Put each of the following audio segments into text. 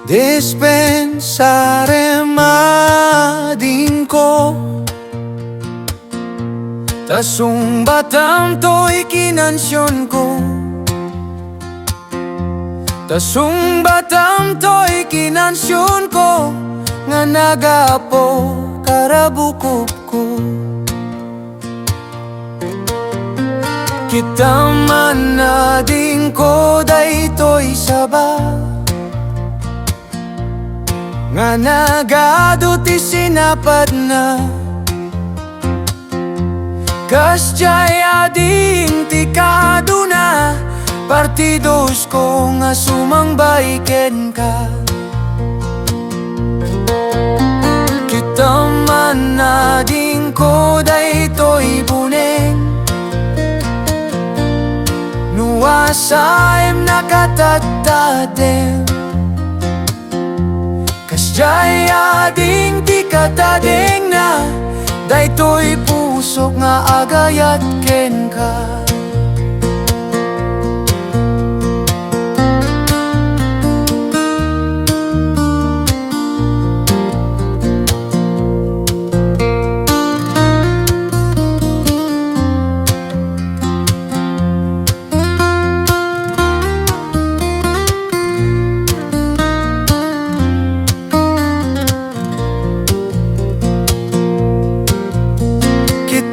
Dispensarem ading ko, tasong batam to'y kinansyon ko. Tasong batam to'y kinansyon ko, nga nagapo karabukop ko. Kita man ading ko daytoy saba, nga nagado ti sinapad na. Kas jay ading ti kaduna, partidos ko nga sumangbay ken ka. Kita man ading ko daytoy buneng, nuwasaem nakatagtadeng. Kas jay ading ti katadeng na, daytoy pusok nga agayat ken ka.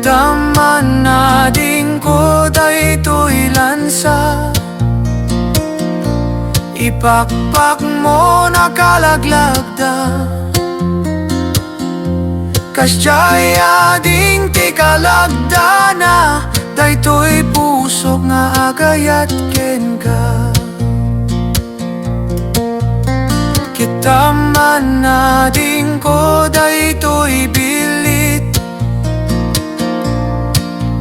Taman ading ko daytoy lansa, ipakpak mo nakalaglag. Kas jay ading ti kalagda na, daytoy pusok nga agayat ken ka. Kita man ading ko daytoy bilit,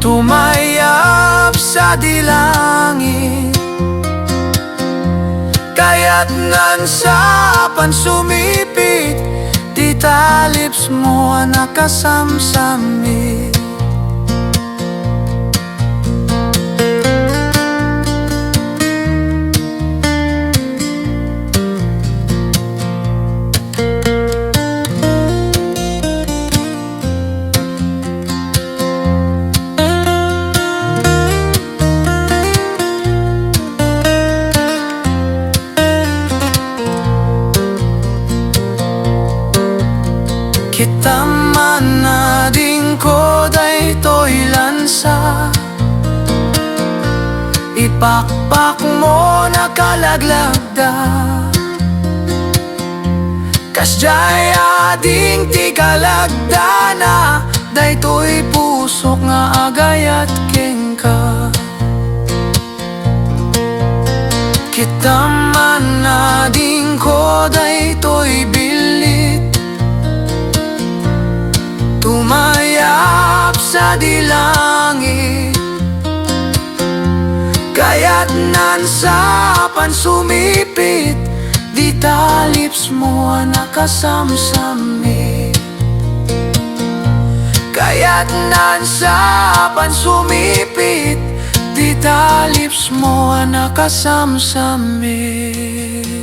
tumayap sa dilangit. Kaya't nan sa pansumipit, di talips mo nakasamsamit. Kita man ading ko daytoy lansa, ipakpak mo nakalaglag. Kas jay ading ti kalagda na, daytoy pusok nga agayat ken ka. Kita man ading ko daytoy bilit, tumayap sa dilangit. Kaya't nan sa pansumipit, di talips mo nakasamsamit. Kaya't nan sa pansumipit, di talips mo nakasamsamit.